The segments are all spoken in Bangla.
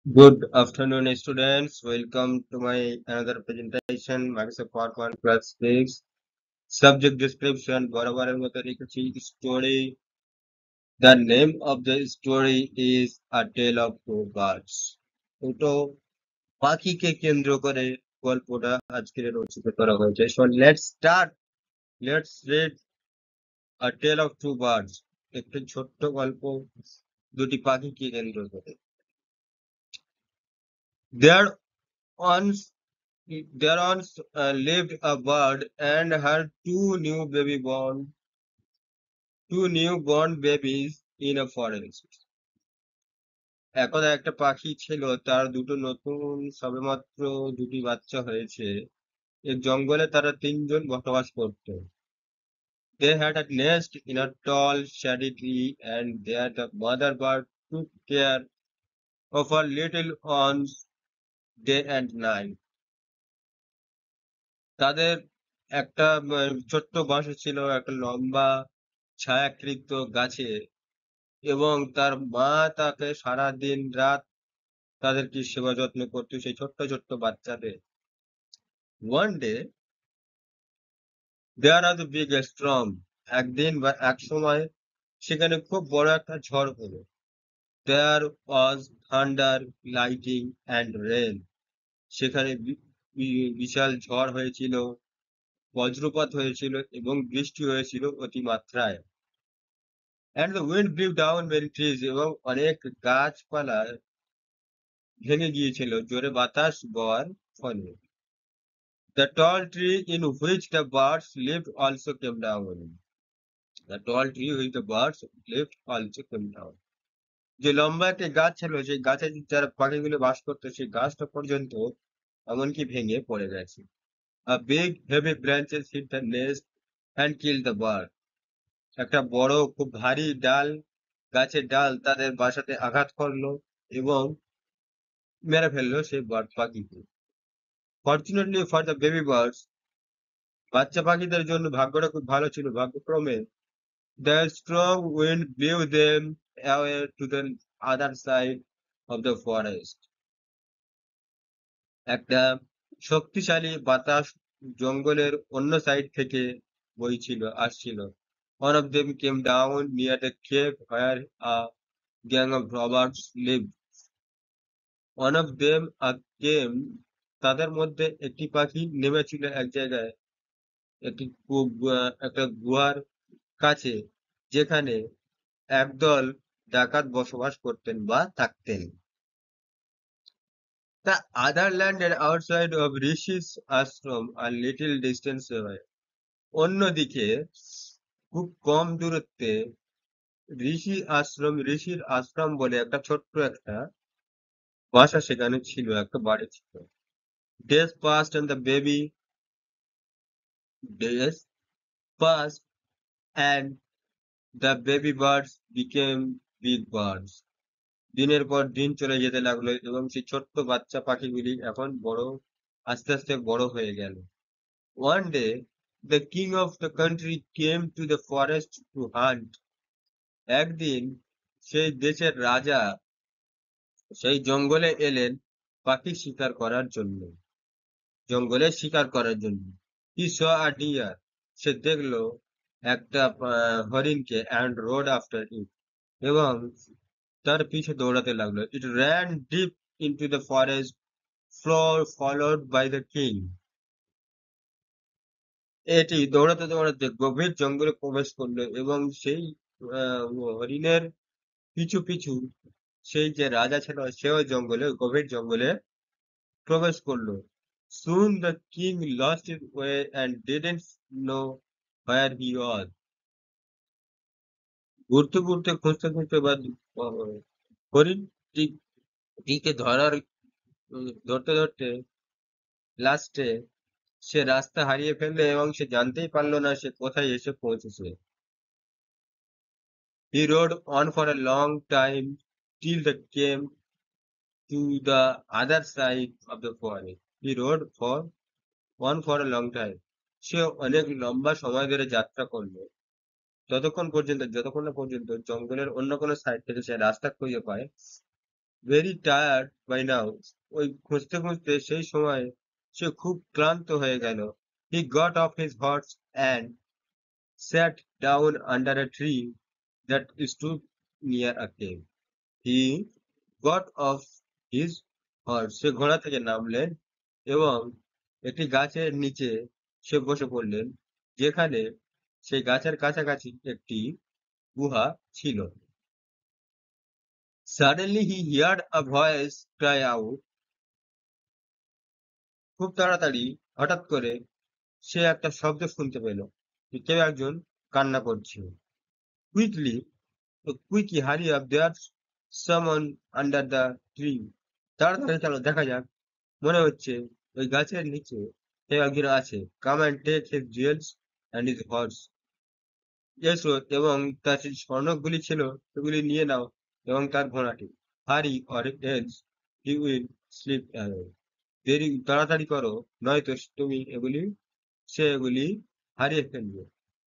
Good afternoon, students. Welcome to my another presentation, Microsoft PowerPoint Plus 6. Subject description, বরাবরের মতো লিখেছি story. The name of the story is A Tale of Two Birds. দুটো পাখিকে কেন্দ্র করে গল্পটা আজকে রচিত করা হয়েছে। So let's start. Let's read A Tale of Two Birds. একটি ছোট্ট গল্প দুটি পাখিকে কেন্দ্র করে। There once lived a bird and her two newborn babies in a forest. একদা একটা পাখি ছিল, তার দুটো নতুন সবেমাত্র দুটি বাচ্চা হয়েছে। এক জঙ্গলে তারা তিনজন বসবাস করত। They had a nest in a tall shady tree, and there the mother bird took care of her little ones day and night. তাদের একটা ছোট্ট বাসা ছিল একটা লম্বা ছায়াকৃত গাছে, এবং তার মা তাকে সারা দিন রাত তাদেরকে সেবা যত্ন করতো, সেই ছোট্ট ছোট্ট বাচ্চাদের। One day there are big storm, একদিন বা এক সময় সেখানে খুব বড় একটা ঝড় হলো। দেয়ার ওয়াজ থান্ডার, লাইটিং অ্যান্ড রেন, সেখানে বিশাল ঝড় হয়েছিল, বজ্রপাত হয়েছিল এবং বৃষ্টি হয়েছিল অতিমাত্রায়। And the wind blew down many trees, এবং অনেক গাছপালা ভেঙে গিয়েছিল জোরে বাতাস বওয়ার ফলে। The tall tree in which the birds lived also came down. The tall tree which the birds lived also came down. যে লম্বা একটা গাছ ছিল, সেই গাছে যারা পাখিগুলো বাস করতো, সেই গাছটা পর্যন্ত এমনকি ভেঙে পড়ে গেছে। A big heavy branches hit the nest and killed the bird. একটা বড় খুব ভারী ডাল, গাছের ডাল তাদের বাসাতে আঘাত করলো এবং মেরে ফেললো সেই বার্ড পাখিকে। Fortunately for the baby birds, বাচ্চা পাখিদের জন্য ভাগ্যটা খুব ভালো ছিল। ভাগ্যক্রমে the strong wind blew them away to the other side of the forest. একটা শক্তিশালী বাতাস জঙ্গলের অন্য সাইড থেকে আসছিল। One of them came down near the cave where a gang of robbers lived. One of them came, তাদের মধ্যে একটি পাখি নেমেছিল এক জায়গায়, একটা গুহার কাছে, যেখানে একদল ডাকাত বসবাস করতেন বা থাকতেন। The other landed outside of Rishi's ashram a little distance away. অন্যদিকে খুব কম দূরত্বে ঋষির আশ্রম বলে একটা ছোট্ট একটা বাসা সেখানে ছিল, একটা বাড়ি ছিল। Days passed and the baby days passed and the baby birds became big birds. দিনের পর দিন চলে যেতে লাগলো এবং সেই ছোট্ট বাচ্চা পাখিগুলি এখন আস্তে আস্তে বড় হয়ে গেল। One day, the king of the country came to the forest to hunt. একদিন সেই দেশের রাজা সেই জঙ্গলে এলেন পাখি শিকার করার জন্য, জঙ্গলে শিকার করার জন্য। He saw a deer. সে দেখলো একটা হরিণকে, and rode after it. এবং তার পিছে দৌড়াতে লাগলো। It ran deep into the forest, followed by the king. এটি দৌড়াতে দৌড়াতে গভীর জঙ্গলে প্রবেশ করলো এবং সেই হরিণের পিছু পিছু সেই যে রাজা ছিল সেও গভীর জঙ্গলে প্রবেশ করলো। Soon the king lost his way and didn't know where he was. ঘুরতে ঘুরতে খুঁজতে খুঁজতে বা হরিণটিকে ধরতে ধরতে লাস্টে সে রাস্তা হারিয়ে ফেললো এবং সে জানতেই পারলো না সে কোথায় এসে পৌঁছেছে। He rode on for a long time till they came to the other side of the forest. He rode for a long time. সে অনেক লম্বা সময় ধরে যাত্রা করলো, যতক্ষণ না পর্যন্ত জঙ্গলের অন্য কোনো সাইড থেকে সে রাস্তা খুঁজে পায় very tired by now. ওই খুঁজতে খুঁজতে সেই সময় সে খুব ক্লান্ত হয়ে গেল। He got off his horse and sat down under a tree that stood near a cave. He got off his horse. সে ঘোড়া থেকে নামলেন এবং একটি গাছের নিচে সে বসে পড়লেন, যেখানে সেই গাছের কাছাকাছি একটি গুহা ছিল। Suddenly he heard a voice cry out. খুব তাড়াতাড়ি হঠাৎ করে সে একটা শব্দ শুনতে পেল যে কেউ একজন কান্না করছে। কুইকলি কুইকলি হারি আপ, দেয়ার সামন আন্ডার দ্য ট্রি। তাড়াতাড়ি চলো, দেখা যাক। মনে হচ্ছে ওই গাছের নিচে কেউ একজন আছে। Come and take his jewels and his horse. এসো এবং তার যে স্বর্ণকগুলি ছিল সেগুলি নিয়ে নাও এবং তার ঘোড়াটি। Hurry or else he will slip away. দেরি, তাড়াতাড়ি করো, নয়তো সে এগুলি হারিয়ে ফেলবে।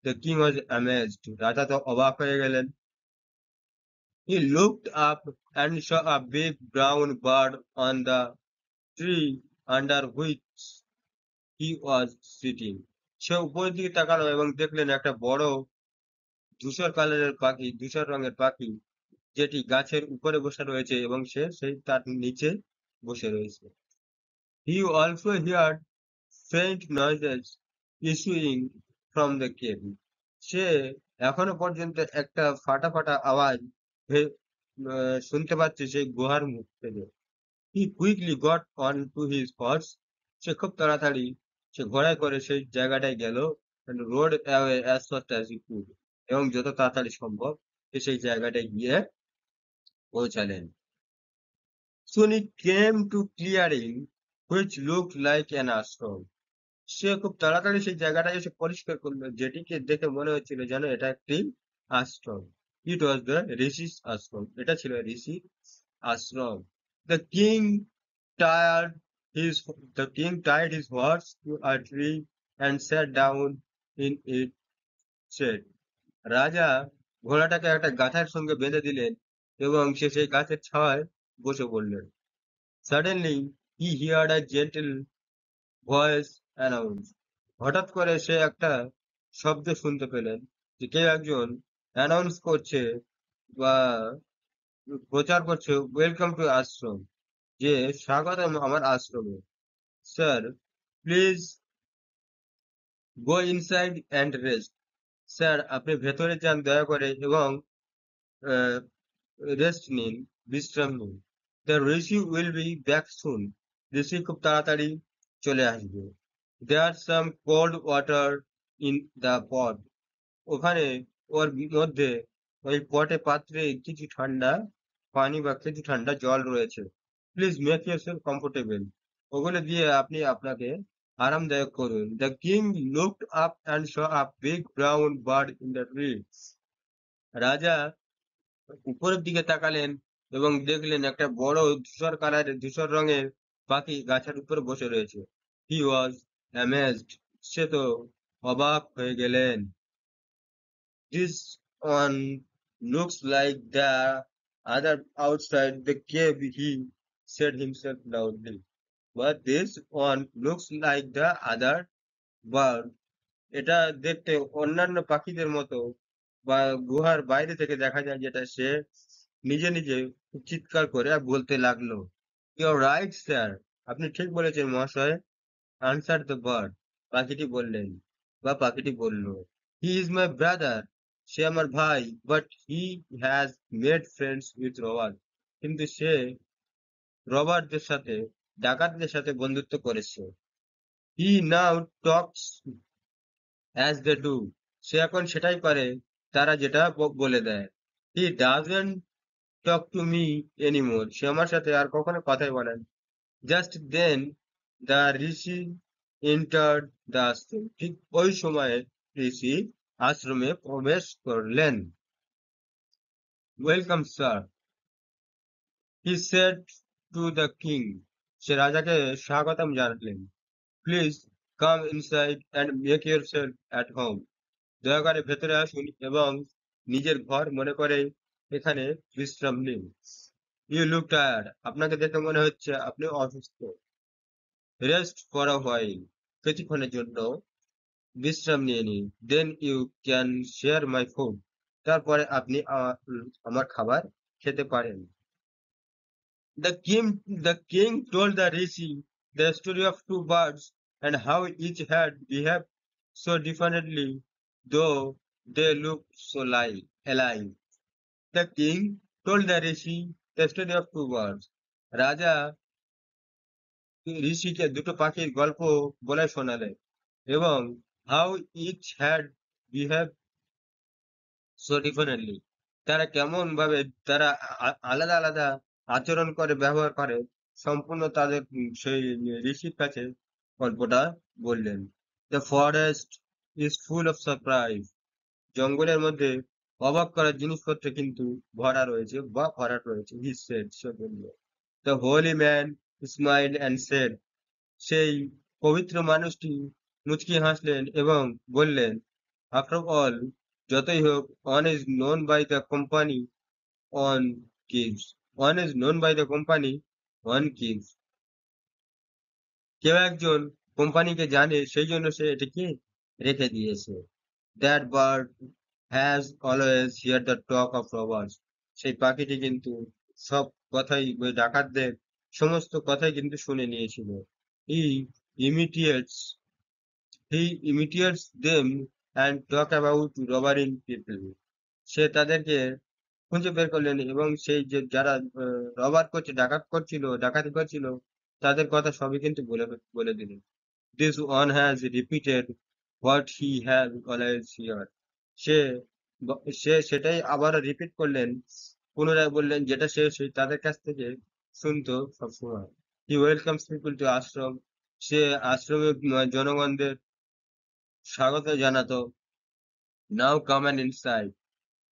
The king was amazed. রাজা তো অবাক হয়ে গেলেন। He looked up and saw a big brown bird on the tree under which he was sitting. সে উপরের দিকে তাকালো এবং দেখলেন একটা বড় ধূসর রঙের পাখি, যেটি গাছের উপরে বসে রয়েছে এবং সে সেই তার নিচে বসে রয়েছে। He also heard faint noises issuing from the cave. সে এখনো পর্যন্ত একটা ফাটা ফাটা আওয়াজ শুনতে পাচ্ছে সেই গুহার মুখ থেকে। He quickly got on to his horse. সে খুব তাড়াতাড়ি সে ঘোড়ায় করে সেই জায়গাটায় গেল and rode away as fast as he could. এবং যত তাড়াতাড়ি সম্ভব সে সেই জায়গাটায় গিয়ে পৌঁছালেন। Soon he came to clearing which looked like an ashram. সে খুব তাড়াতাড়ি সেই জায়গাটায় এসে পরিষ্কার করলো, যেটিকে দেখে মনে হচ্ছিল যেন এটা একটি আশ্রম। ইট ওয়াজ দ্য ঋষিস আশ্রম। এটা ছিল ঋষি আশ্রম। The king tied the king tied his horse to a tree and sat down in its shade. রাজা ঘোড়াটাকে একটা গাছের সঙ্গে বেঁধে দিলেন এবং সে সেই গাছের ছায়ায় বসে পড়লেন। Suddenly he heard a gentle voice announce. হঠাৎ করে সে একটা শব্দ শুনতে পেলেন যে কেউ একজন অ্যানাউন্স করছে বা প্রচার করছে, ওয়েলকাম টু আশ্রম, যে স্বাগতম আমার আশ্রমে। Sir, please go inside and rest. Sir, আপনি ভেতরে যান দয়া করে এবং রেস্ট নিন, বিশ্রাম নিন। The rishi will be back soon. ঋষি খুব তাড়াতাড়ি চলে আসবে। There some cold water in the pot. ওখানে ওর মধ্যে ওই পাত্রে কিছু ঠান্ডা পানি বা কিছু ঠান্ডা জল রয়েছে। Please make yourself comfortable. ওগুলো দিয়ে আপনি আপনাকে আরামদায়ক করুন। The king looked up and saw a big brown bird in the tree. রাজা উপরের দিকে তাকালেন এবং দেখলেন একটা বড় ধূসর রঙের পাখি গাছের উপরে বসে রয়েছে। হি ওয়াজ অ্যামেজড। সে তো অবাক হয়ে গেলেন। This one looks like the other outside the cave, he said himself loudly. But this one looks like the other bird. এটা দেখতে অন্যান্য পাখিদের মতো বা গুহার বাইরে থেকে দেখা যায়, যেটা সে নিজে নিজে চিৎকার করে আর বলতে লাগলো। Your right sir. আপনি ঠিক বলেছেন মহাশয়। Answer the bird. পাখিটি বললেন বা পাখিটি বলল। He is my brother. সে আমার ভাই। But he has made friends with robber. কিন্তু সে ডাকাতদের সাথে বন্ধুত্ব করেছে। He now talks as they do. সে এখন সেটাই করে তারা যেটা বলে দেয়। He doesn't talk to me anymore. সে আমার সাথে আর কখনো কথাই বলে না। Just then the rishi entered the ashram. ঠিক ওই সময়ে ঋষি আশ্রমে প্রবেশ করলেন। Welcome sir, he said to the king. সে রাজাকে স্বাগতম জানালেন। Please come inside and make yourself at home. দয়া করে ভেতরে আসুন এবং নিজের ঘর মনে করে এখানে বিশ্রাম নিন। ইউ লুক টায়ার্ড, আপনাকে দেখে মনে হচ্ছে আপনি অসুস্থ। রেস্ট ফর আ হোয়াইল, কিছুক্ষণের জন্য বিশ্রাম নিয়ে নিন। Then you can share my food, তারপরে আপনি আমার খাবার খেতে পারেন। The king told the rishi the story of two birds and how each had behaved so differently, though they looked so alike. The king told the rishi the story of two birds. রাজা ঋষিকে দুটো পাখির গল্প বলে শোনালেন এবং how each had behaved so differently, তারা কেমন ভাবে তারা আলাদা আলাদা আচরণ করে ব্যবহার করে সম্পূর্ণ তাদের সেই ঋষির কাছে গল্পটা বললেন। The forest is full of surprise, জঙ্গলের মধ্যে অবাক করার জিনিসপত্র কিন্তু ভরা রয়েছে বা ভরাট রয়েছে। হি সেড, সে বলল। The holy man smile and said, সেই পবিত্র মানুষটি মুচকি হাসলেন এবং বললেন, আফটার অল, যতই হোক, one is known by the company one keeps. One is known by the company one keeps. কেউ একজন কোম্পানিকে জানে সেই জন্য সে এটিকে রেখে দিয়েছে। That bird has always heard the talk of robbers. সেই পাখিটি কিন্তু সব কথাই ওই ডাকাতদের সমস্ত কথাই কিন্তু শুনে নিয়েছিল। He imitates he imitates them and talk about robbing people. সে তাদেরকে খুঁজে বের করলেন এবং সেই যে যারা রবার করছে, ডাকাতি করছিল, তাদের কথা সবই কিন্তু বলে বলে দিলেন। This one has repeated what he has always heard. সে সে সেটাই আবার রিপিট করলেন, পুনরায় বললেন যেটা সে তাদের কাছ থেকে শুনতো সবসময়। He welcomes people to ashram. সে আশ্রমে জনগণদের স্বাগত জানাতো। Now come and inside.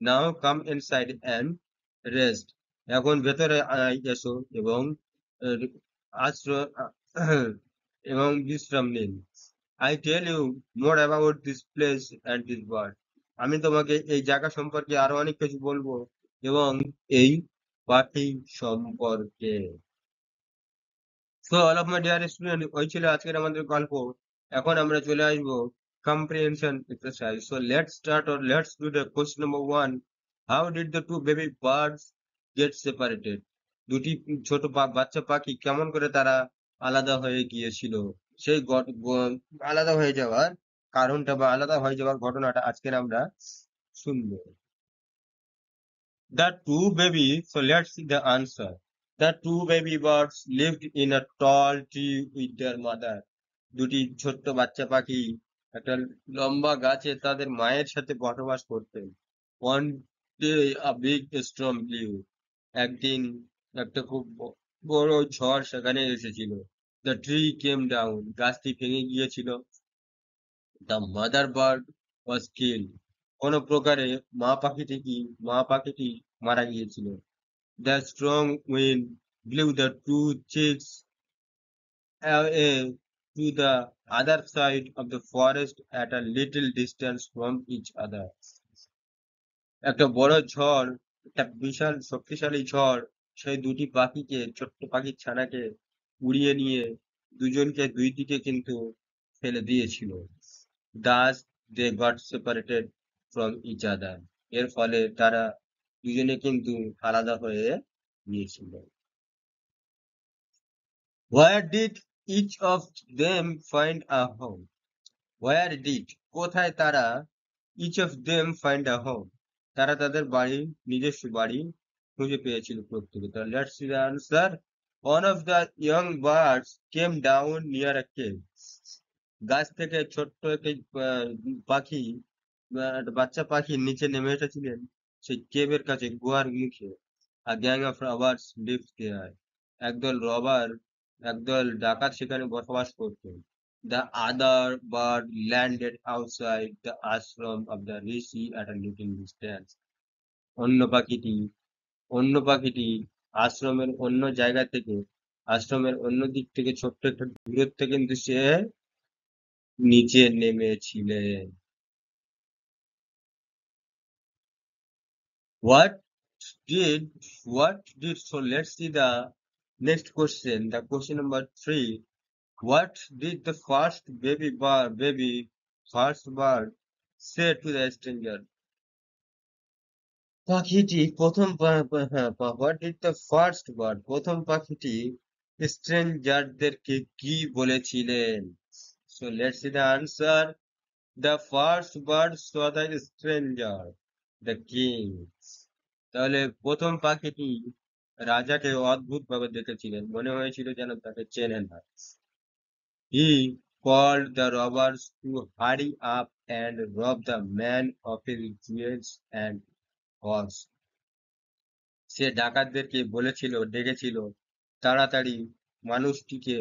Now come inside and rest. এখন ভেতরে এসো এবং আহ, আশ্রয় এবং বিশ্রাম নিন। I tell you more about this place and this bird. আমি তোমাকে এই জায়গা সম্পর্কে আরো অনেক কিছু বলবো এবং এই পাখি সম্পর্কে। So all of my dear student, ওই ছিল আজকের আমাদের গল্প। এখন আমরা চলে আসবো comprehension exercise. So let's do the question number 1. How did the two baby birds get separated? দুটি ছোট বাচ্চা পাখি কেমন করে তারা আলাদা হয়ে গিয়েছিল? সেই আলাদা হয়ে যাওয়ার কারণটা বা আলাদা হয়ে যাওয়ার ঘটনাটা আজকের আমরা শুনবো। So let's see the answer. The two baby birds lived in a tall tree with their mother. দুটি ছোট্ট বাচ্চা পাখি একটা লম্বা গাছে তাদের মায়ের সাথে বসবাস করতেন। One day a big storm blew. একদিন একটা খুব বড় ঝড় সেখানে এসেছিল। The tree came down. গাছটি ভেঙে গিয়েছিল। The mother bird was killed. কোনো প্রকারে মা পাখিটি মারা গিয়েছিল। The strong wind blew the two chicks away to the other side of the forest at a little distance from each other. একটা বড় ঝড়, একটা বিশাল শক্তিশালী ঝড় সেই দুটি পাখিকে, ছোট্ট পাখির ছানাকে উড়িয়ে নিয়ে দুজনকে দুই দিকে কিন্তু ফেলে দিয়েছিল। Thus they got separated from each other. এর ফলে তারা দুজনে কিন্তু আলাদা হয়ে গিয়েছিল। Where did each of them find a home? Where did, কোথায় তারা, each of them find a home, তারা তাদের নিজস্ব বাড়ি খুঁজে পেয়েছিল প্রত্যেকে। তাহলে let's see the answer. One of the young birds came down near a cave. গাছ থেকে ছোট্ট একটি পাখি, একটা বাচ্চা পাখি নিচে নেমে এসেছিলেন সেই কেভের কাছে, গুহার মুখে। A gang of robbers lived there. একদল ডাকাত সেখানে বসবাস করতেন। The other bird landed outside the ashram of the rishi at a little distance. অন্য পাখিটি অন্য পাখিটি আশ্রমের অন্য জায়গা থেকে, আশ্রমের অন্য দিক থেকে ছোট্ট একটা দূরত্বে কিন্তু সে নিচে নেমেছিলেন। What did what did so let's see the next question, the question number 3. What did the first bird say to the stranger? পাখিটি প্রথম what did the first bird প্রথম পাখিটি স্ট্রেঞ্জারদেরকে কি বলেছিলেন? So let's see the answer. The first bird saw the stranger, the king. তাহলে প্রথম পাখিটি রাজাকে অদ্ভুত ভাবে দেখেছিলেন, মনে হয়েছিল যেন তাকে চেনে না। He called the robbers to hurry up and rob the man of his jewels and horse. সে ডাকাতদেরকে ডেকেছিল তাড়াতাড়ি মানুষটিকে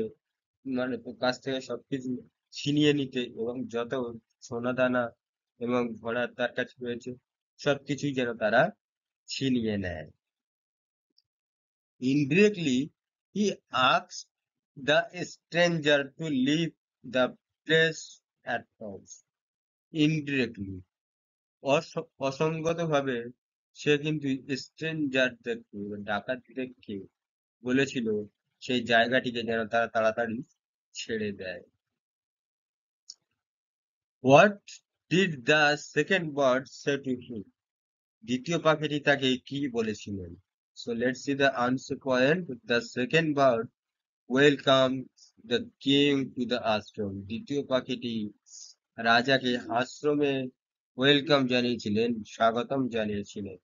মানে কাছ থেকে সবকিছু ছিনিয়ে নিতে, এবং যত সোনাদানা এবং ঘোড়া তার কাছে রয়েছে সবকিছুই যেন তারা ছিনিয়ে নেয়। Indirectly, he asked the stranger to leave the place at once. Indirectly, অসঙ্গতভাবে সে কিন্তু স্ট্রেঞ্জারদেরকে, ডাকাতদেরকে বলেছিল সেই জায়গাটিকে যেন তারা তাড়াতাড়ি ছেড়ে দেয়। What did the second bird say to him? দ্বিতীয় পাখিটি তাকে কি বলেছিলেন? So let's see the answer point. The second bird welcomed the king to the ashram. দ্বিতীয় পাখিটি রাজাকে আশ্রমে ওয়েলকাম জানিয়েছিলেন, স্বাগতম জানিয়েছিলেন।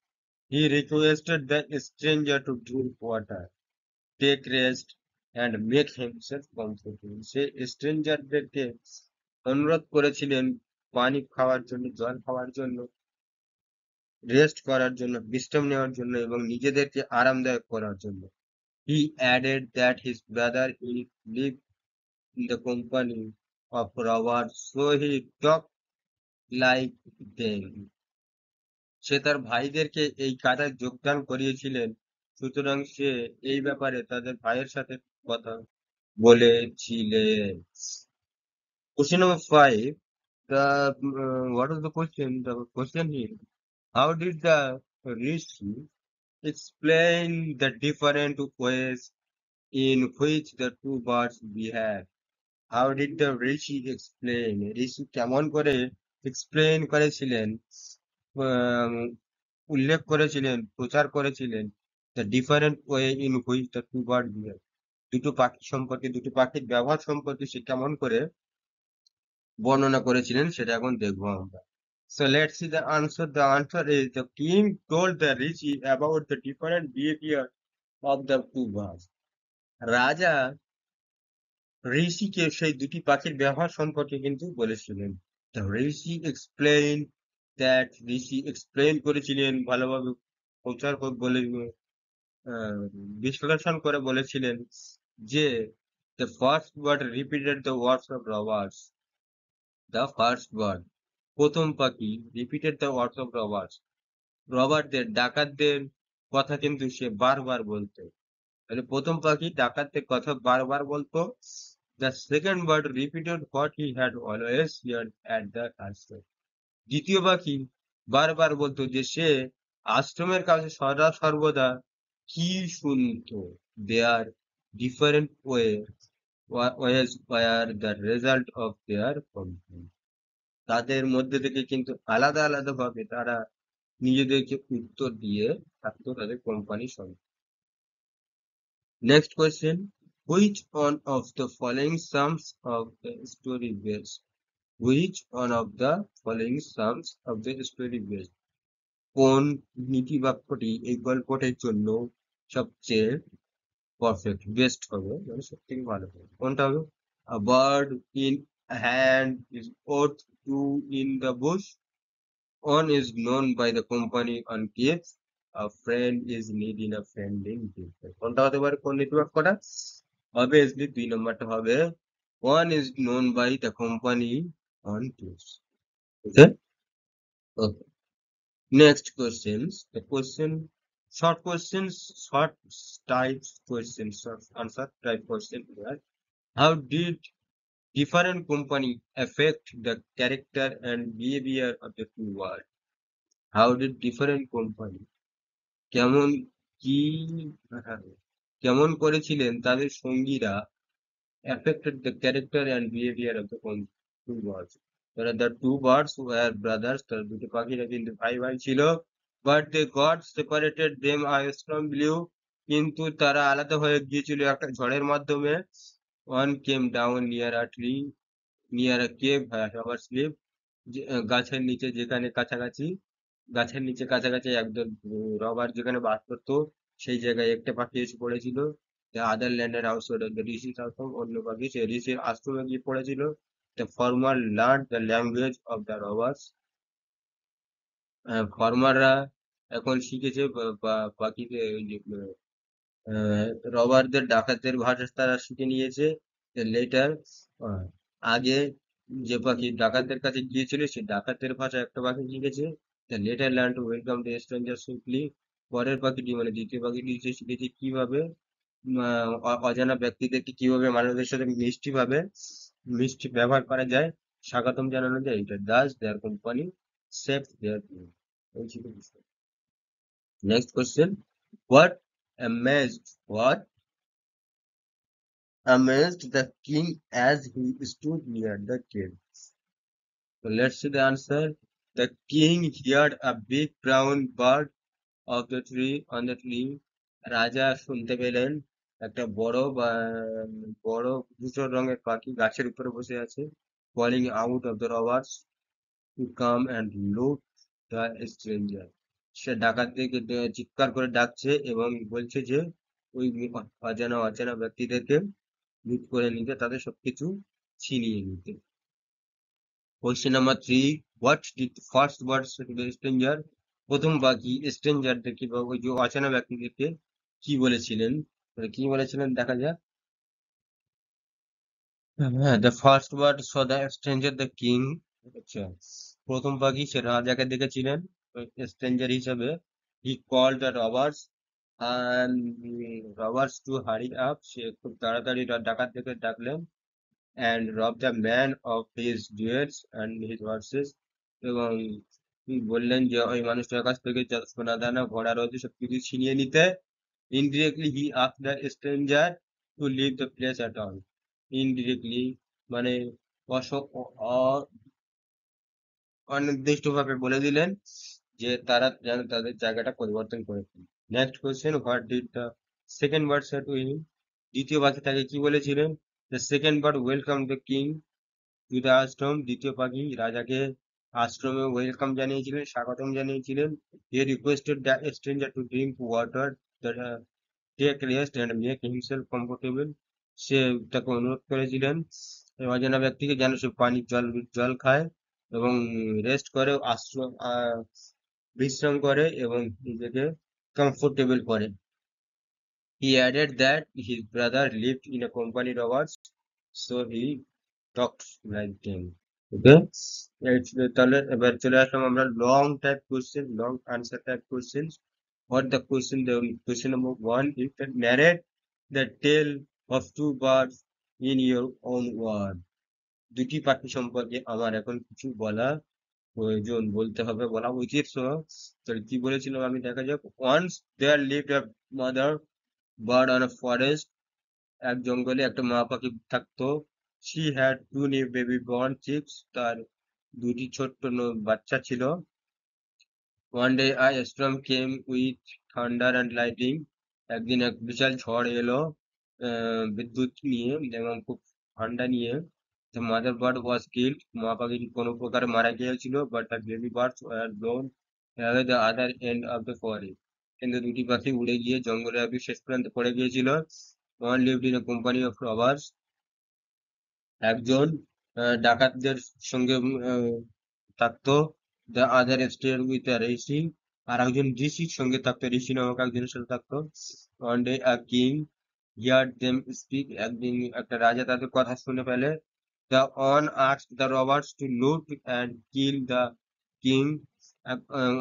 He requested the stranger to drink water, take rest and make himself comfortable. সে স্ট্রেঞ্জারদেরকে অনুরোধ করেছিলেন পানি খাওয়ার জন্য, জল খাওয়ার জন্য, রেস্ট করার জন্য, বিশ্রাম নেওয়ার জন্য এবং নিজেদেরকে আরামদায়ক করার জন্য। He added that his brother lived in the company of robbers, so he talked like them. সে তার ভাইদেরকে এই কাজে যোগদান করিয়েছিলেন, সুতরাং সে এই ব্যাপারে তাদের ভাইয়ের সাথে কথা বলেছিলেন। Question number 5. What is the question? The question here: how did the rishi explain the different ways in which the two birds behave? How did the rishi explain? ঋষি কেমন করে explain করেছিলেন, উল্লেখ করেছিলেন, প্রচার করেছিলেন the different way in which the two birds behave? দুটো পাখি সম্পর্কে, দুটো পাখির ব্যবহার সম্পর্কে সে কেমন করে বর্ণনা করেছিলেন সেটা এখন দেখবো আমরা। So let's see the answer. The answer is the king told the rishi about the different behavior of the two birds. রাজা ঋষিকে সেই দুটি পাখির ব্যবহার সম্পর্কে কিন্তু বলেছিলেন। The rishi explained that Rishi explain করেছিলেন, ভালোভাবে প্রচার বলে বিশ্লেষণ করে বলেছিলেন যে the first bird repeated the words of robbers. The first bird, প্রথম পাখি, repeated the words of robbers. রবারদের, ডাকাতদের কথা কিন্তু সে বারবার বলতো। তাহলে প্রথম পাখি ডাকাতদের কথা বারবার বলতো। The second bird repeated what he had always heard at the ashram. দ্বিতীয় পাখি বারবার বলতো যে সে আশ্রমের কাছে সদা সর্বদা কি শুনতো। Their different ways were the result of their company. তাদের মধ্যে থেকে কিন্তু আলাদা আলাদা ভাবে তারা নিজেদেরকে উত্তর দিয়ে থাকতো তাদের কোম্পানির সঙ্গে। Next question: which one of the following sums of the story best? Which one of the following sums of the story best? কোন নীতি বাক্যটি এই গল্পটির জন্য সবচেয়ে পারফেক্ট, বেস্ট হবে, মানে সবথেকে ভালো হবে? কোনটা হবে? A bird in hand is worth two in the bush. One is known by the company on keeps. A friend is needing a friend in business. কোনটা হতে পারে, কোন নীতি বাক্যটা? Obviously 2 নম্বরটা হবে one is known by the company on keeps. Okay? Okay. Next questions. The question, short questions, short types questions, short answer type question here. How did different company affect the character and behavior of the two world? How did different company কেমন কি হ্যাঁ, কেমন করেছিলেন তাদের সঙ্গীরা affected the character and behavior of the two birds. The two birds were brothers, তারা দুটো পাখিরা কিন্তু ভাই ভাই ছিল, but they got separated them a storm blew, কিন্তু তারা আলাদা হয়ে গিয়েছিল একটা ঝড়ের মাধ্যমে। One came down near a tree, near a cave, rubber sleep, গাছের নিচে যেখানে কাছাকাছি, গাছের নিচে কাছাকাছি একদম রবার যেখানে বাস করতো সেই জায়গায় একটা পাখি এসে পড়েছিল। The other landed outside of the ঋষির আশ্রম, অন্য পাখি সে ঋষির আশ্রমে গিয়ে পড়েছিল। The farmer learned the language of the robbers. ফার্মাররা এখন শিখেছে পাখিদের ওই যে রবারদের ডাকাতদের ভাষা তারা শিখে নিয়েছে। লেটার আগে যে পাখি ডাকাতদের কাছে গিয়েছিল সে ডাকাতের ভাষা একটা পাখি শিখেছে। Letter learn to welcome the stranger simply, পরের পাখিটি মানে দ্বিতীয় পাখিটি সে শিখেছে কিভাবে অজানা ব্যক্তিদেরকে কিভাবে মানুষদের সাথে মিষ্টি ব্যবহার করা যায়, স্বাগতম জানানো যায়। এটা does their company save their. এই ছিল বিষয়। Next question, what what amazed the king as he stood near the cave? So let's see the answer. The king heard a big brown bird on the tree. রাজা শুনতে পেলেন একটা বড় ধূসর রঙের পাখি গাছের উপরে বসে আছে। Calling out of the robbers to come and loot the stranger. সে ডাকাতদেরকে চিৎকার করে ডাকছে এবং বলছে যে ওই অচেনা ব্যক্তিদেরকে লুট করে নিতে, তাদের সবকিছু ছিনিয়ে নিতে। Question number 3, what did first bird say to the stranger? প্রথম পাখি স্ট্রেঞ্জারদেরকে বা ওই যে অচেনা ব্যক্তিদেরকে কি বলেছিলেন, কি বলেছিলেন দেখা যাক। হ্যাঁ, the first bird saw the stranger the king. আচ্ছা, প্রথম পাখি সে রাজাকে দেখেছিলেন স্ট্রেঞ্জার হিসাবে। He called the robbers and robbers to hurry up, সে খুব তাড়াতাড়ি ডাকাতদেরকে ডাকলেন। and rob the man of his jewels and his horses, এবং বললেন যে ওই মানুষটার কাছ থেকে যা সোনা দানা ঘোড়া রয়েছে সবকিছু ছিনিয়ে নিতে। indirectly he asked the stranger to leave the place at all. indirectly মানে অনির্দিষ্ট ভাবে বলে দিলেন যে তারা যেন তাদের জায়গাটা পরিবর্তন করে ফেলে। Next question, what did the second bird say to him? দ্বিতীয় পাখি তাকে কি বলেছিলেন? The second bird welcome the king to the ashram, দ্বিতীয় পাখি রাজাকে আশ্রমে ওয়েলকাম জানিয়েছিলেন, স্বাগতম জানিয়েছিলেন। He requested the stranger to drink water, take rest and make himself comfortable, সে তাকে অনুরোধ করেছিলেন এই অজানা ব্যক্তিকে যেন সে জল খায় এবং রেস্ট করে, বিশ্রাম করে এবং নিজেকে কমফোর্টেবল করে। He added that his brother lived in a company robbers, so he talked like them. Okay, তাহলে এবার চলে আসলাম আমরা long type question, long answer type question. What the question? The question number 1, you can narrate the tale of two birds in your own word. দুটি পাখি সম্পর্কে আমার এখন কিছু বলা প্রয়োজন, বলতে হবে, বলা উচিত। তাহলে কি বলেছিলাম আমি, দেখা যাক। once there lived a mother bird on a forest, এক জঙ্গলে একটা মা পাখি থাকতো। she had two new baby born chicks, তার দুটি ছোট্ট বাচ্চা ছিল। one day a storm came with thunder and lightning, একদিন এক বিশাল ঝড় এলো বিদ্যুৎ নিয়ে এবং খুব ঠান্ডা নিয়ে। the mother bird was killed, মা পাখি কোনো প্রকারে মারা গিয়েছিল, but the baby birds were blown away the other end of the forest, কিন্তু দুটি পাখি উড়ে গিয়ে জঙ্গলে শেষ প্রান্তে পড়ে গিয়েছিল। one lived in a company of robbers, একজন ডাকাতদের সঙ্গে থাকতো। the other stayed with a ঋষি, আর একজন ঋষির সঙ্গে থাকতো, ঋষি নামক একজনের সাথে থাকতো। one day a king heard them speak, একদিন একটা রাজা তাদের কথা শুনে ফেলে। the one asked the robbers to loot and kill the king,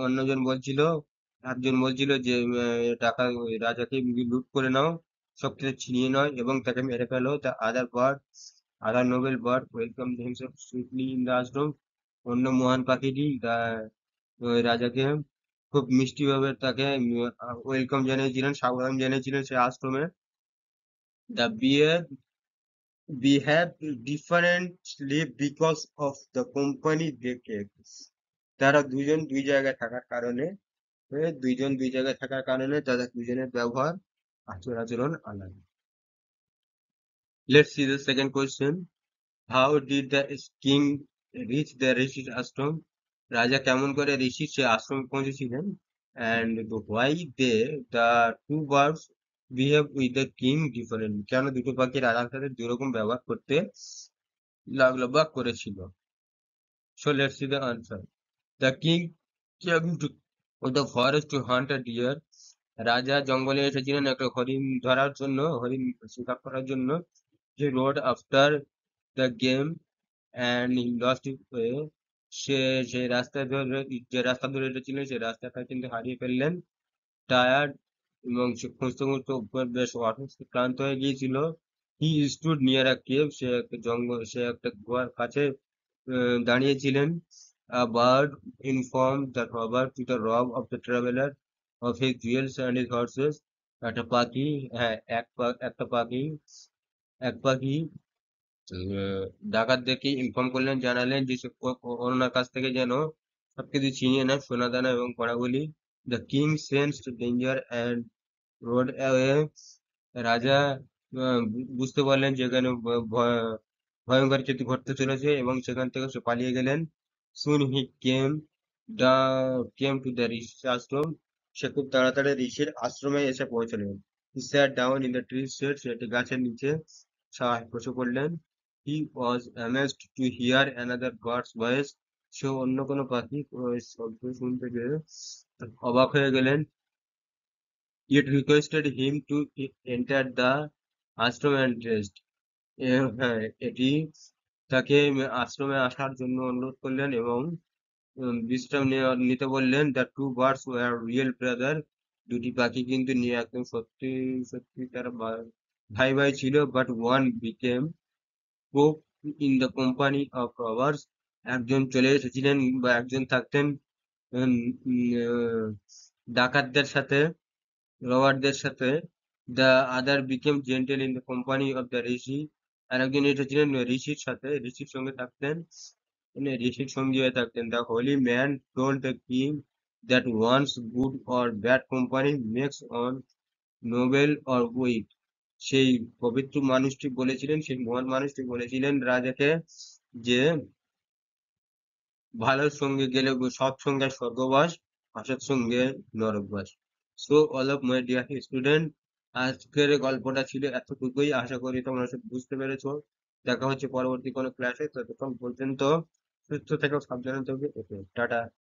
অন্যজন বলছিল, একজন বলছিল যে ওই রাজাকে লুট করে নাও, সবকিছু ছিনিয়ে নাও এবং তাকে মেরে ফেলো। the other noble bird welcomed himself swiftly in the ashram, অন্য মহান পাখিটি ওই রাজাকে খুব মিষ্টিভাবে তাকে ওয়েলকাম জানিয়েছিলেন, স্বাগতম জানিয়েছিলেন সেই আশ্রমে। The behave differently because of the company they kept. তারা দুজন দুই জায়গায় থাকার কারণে দুইজন দুই জায়গায় থাকার কারণে তাদের দুজনের ব্যবহার আচরণ আলাদা। Let's see the second question. How did the king reach the ঋষির আশ্রম? রাজা কেমন করে ঋষির সে আশ্রমে পৌঁছেছিলেন? And why the two birds behave with the king differently? কেন দুটো পাখি রাজার সাথে দুরকম ব্যবহার করতে লাগলো বা করেছিল? So let's see the answer. The king came to the forest to hunt a deer. রাজা জঙ্গলে এসেছিলেন একটা হরিণ ধরার জন্য, হরিণ শিকার করার জন্য। He rode after the game and he lost his way. সে সেই রাস্তা ধরে যে রাস্তা ধরে এসেছিলেন সেই রাস্তাটা কিন্তু হারিয়ে ফেললেন। টায়ার্ড এবং সে খুঁজতে খুঁজতে বেশ অসুস্থ ক্লান্ত হয়ে গিয়েছিল। He stood near a cave. সে একটা গুহার কাছে দাঁড়িয়েছিলেন। A bird informed the robber to the rob of the traveler of his jewels and his horses. একটা পাখি, হ্যাঁ, এক পাখি ডাকাতদেরকে ইনফর্ম করলেন, জানালেন যে সে ওনার কাছ থেকে যেন সবকিছু ছিনিয়ে নেয়, সোনাদানা এবং কড়াগুলি। The king sensed danger and rode away. রাজা বুঝতে পারলেন যেখানে ভয়ঙ্কর কিছু ঘটতে চলেছে এবং সেখান থেকে সে পালিয়ে গেলেন। সুন হি কেম টু দ্য ঋষির আশ্রম। সে খুব তাড়াতাড়ি ঋষির আশ্রমে এসে পৌঁছলেন। He sat down in the tree shade. সে একটি গাছের নিচে বসে পড়লেন। He was amazed to hear another bird's voice. সে অন্য কোনো পাখি শব্দ শুনতে পেয়ে অবাক হয়ে গেলেন। It requested him to enter the ashram and rest. হ্যাঁ, এটি তাকে আশ্রমে আসার জন্য অনুরোধ করলেন এবং বিশ্রাম নিতে বললেন। The two birds were real brother. দুটি পাখি কিন্তু নিয়ে একদম সত্যি সত্যি তারা ভাই ভাই ছিল। But one became pope in the company of robbers. একজন চলে এসেছিলেন বা একজন থাকতেন উম, ডাকাতদের সাথে, রবারদের সাথে। The other became gentle in the company of the rishi. আর একজন এসেছিলেন ঋষির সাথে, ঋষির সঙ্গে থাকতেন, মানে ঋষির সঙ্গী হয়ে থাকতেন। The holy man told the king that once good or bad company makes one noble or weak. সেই পবিত্র মানুষটি বলেছিলেন, সেই মহান মানুষটি বলেছিলেন রাজাকে যে ভালোর সঙ্গে গেলে সৎ সঙ্গে স্বর্গবাস, অসৎ সঙ্গে নরকবাস। So all of my dear student, আজকের গল্পটা ছিল এতটুকুই। আশা করি তোমরা সব বুঝতে পেরেছো। দেখা হচ্ছে পরবর্তী কোনো ক্লাসে। ততক্ষণ পর্যন্ত সুস্থ থেকো, সাবধানে থেকো। ওকে, টাটা।